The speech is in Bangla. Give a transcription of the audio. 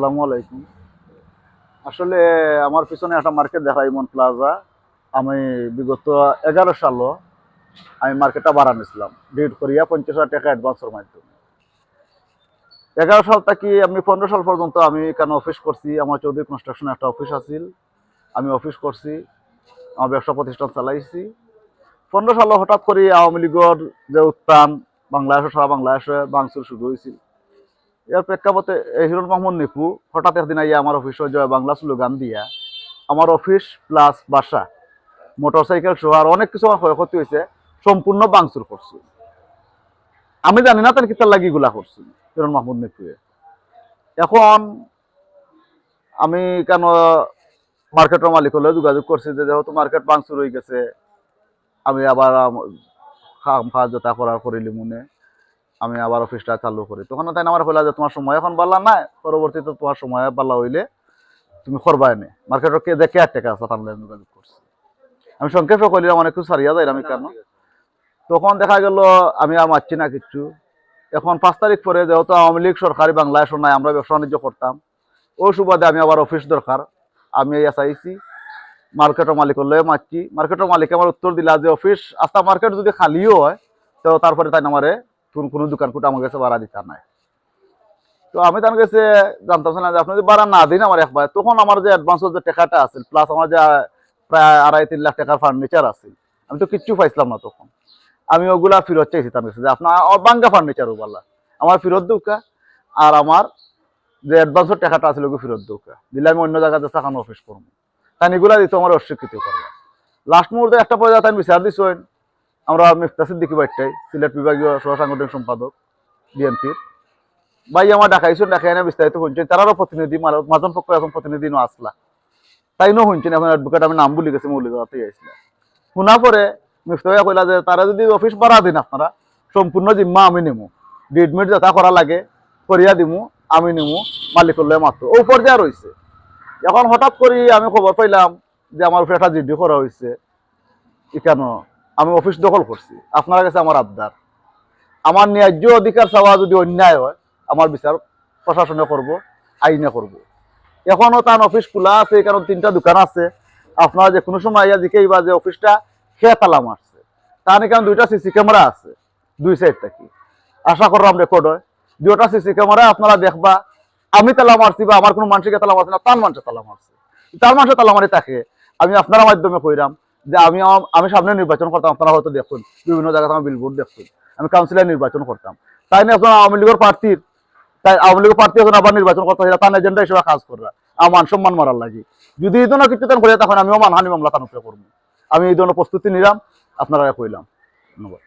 আসসালামু আলাইকুম। আসলে আমার পিছনে একটা মার্কেট দেখা ইমন প্লাজা। আমি বিগত 11 সালও আমি মার্কেটটা বাড়া নিছিলাম ডিড করিয়া 50,000 টাকা অ্যাডভান্সের মাধ্যমে। 11 সাল থেকে আমি 15 সাল পর্যন্ত আমি এখানে অফিস করছি। আমার চৌধুরী কনস্ট্রাকশন একটা অফিস আছিল, আমি অফিস করছি, আমার ব্যবসা প্রতিষ্ঠান চালাইছি। 15 সালে হঠাৎ করে আওয়ামী লীগের যে উত্থান, বাংলাদেশে সারা বাংলাদেশে ভাঙচুর শুরু হয়েছিল। এর প্রেক্ষাপটে হিরুল মাহমুদ নিপু হঠাৎ একদিন আইয়া আমার অফিসে জয় বাংলা স্লোগান দিয়া আমার অফিস প্লাস বাসা মোটরসাইকেল সহ আর অনেক কিছু আমার ক্ষয়ক্ষতি হয়েছে, সম্পূর্ণ ভাঙচুর করছি। আমি জানি না তার কিতার লাগি গুলা করছি হিরুল মাহমুদ নিপুয়ে। এখন আমি কেন মার্কেটের মালিক হলে যোগাযোগ করছি যে যেহেতু মার্কেট ভাঙচুর হয়ে গেছে, আমি আবার খাম খাওয়া করার করিলি মনে আমি আবার অফিসটা চালু করি। তখন তাই আমার হইলা যে তোমার সময় এখন বাল্লা নাই, পরবর্তীতে তোমার সময় বাল্লা হইলে তুমি করবাই নে। মার্কেটের কে যে কেয়ারটেকার আছে তার যোগাযোগ করছি। আমি সংক্ষেপে কইলাম অনেক কিছু সারিয়া যাই আমি কেন। তখন দেখা গেল আমি আর মারছি না কিচ্ছু। এখন 5 তারিখ পরে যেহেতু আওয়ামী লীগ সরকারি বাংলাদেশ নাই, আমরা ব্যবসা বাণিজ্য করতাম, ওই সুবাদে আমি আবার অফিস দরকার, আমি চাইছি মার্কেটের মালিক হলে মারছি। মার্কেটের মালিক আমার উত্তর দিলা যে অফিস আস্তা মার্কেট যদি খালিও হয় তো তারপরে তাই আমারে কোনো দোকান কুটা আমার কাছে ভাড়া দিতে নাই। তো আমি তার কাছে জানতাম না যে আপনি যদি ভাড়া না দিন আমার একবার, তখন আমার যে অ্যাডভান্সের যে টাকাটা আছে প্লাস আমার যে প্রায় 2.5-3 লাখ টাকার ফার্নিচার আছে, আমি তো কিচ্ছু পাইছিলাম না তখন। আমি ওগুলা ফেরত চাইছি তার কাছে যে আপনার বাঙ্গা ফার্নিচার ওগুলা আমার ফেরত দৌকা, আর আমার যে অ্যাডভান্সের টাকাটা আছে ওগুলো ফেরত দৌকা দিলে আমি অন্য জায়গাতে চাকানো অফিস করবো। তাই এগুলা দিতে আমার অস্বীকৃতি করবো। লাস্ট মুহূর্তে একটা পর্যায়ে তাই বিচার দিচ্ছেন আমরা মিফতা সিদ্দিকী ভাইটাই, সিলেট বিভাগীয় সহ সাংগঠনিক সম্পাদক বিএনপির ভাই আমার ডাকাইছেন, ডাকাই না বিস্তারিত শুনছেন। তারারও প্রতিনিধি মাজন পক্ষ এখন প্রতিনিধি নো আসলা, তাই নো শুনছেন। এখন অ্যাডভোকেট আমি নাম বলি গেছি মৌলিকতাতে আসলাম। শোনা পরে মিফতা ভাইয়া কইলা যে তারা যদি অফিস বাড়া দিন আপনারা সম্পূর্ণ জিম্মা আমি নেমু, ডিডমিট যেটা করা লাগে করিয়া দিমু, আমি নেমু, মালিক করলে মাত্র ও পর্যায়ে রয়েছে। এখন হঠাৎ করে আমি খবর পাইলাম যে আমার উপরে একটা জিডি করা হয়েছে। কেন আমি অফিস দখল করছি, আপনার কাছে আমার আবদার, আমার ন্যায্য অধিকার চাওয়া যদি অন্যায় হয় আমার বিচার প্রশাসনে করব, আইনে করব। এখনো তার অফিস খোলা আছে, কারণ 3টা দোকান আছে। আপনারা যে কোনো সময় আইয়া দিকেই বা যে অফিসটা খেয়ে তালা মারছে, তার কারণ 2টা সিসি ক্যামেরা আছে 2 সাইড থাকি, আশা করলাম রেকর্ড হয়। 2টা সিসি ক্যামেরা আপনারা দেখবা আমি তালা মারছি বা আমার কোনো মানুষকে তালা মারছি না, তার মানুষে তালা মারছে। তার মানুষে তালা মারি তাকে আমি আপনার মাধ্যমে কইরাম যে আমি সামনে নির্বাচন করতাম, আপনারা হয়তো দেখুন বিভিন্ন জায়গায় আমার বিলবোর্ড দেখুন, আমি কাউন্সিলর নির্বাচন করতাম। তাই না এখন আওয়ামী লীগের প্রার্থীর, তাই আওয়ামী লীগের প্রার্থী এখন আবার নির্বাচন করতে হয়, তার এজেন্ডা হিসেবে কাজ করা আমার মান সম্মান মারার লাগে। যদি এই ধরনের কিছু করে তখন আমিও মানহানি মামলা তার উপরে করবো। আমি এই ধরনের প্রস্তুতি নিলাম, আপনারা কইলাম। ধন্যবাদ।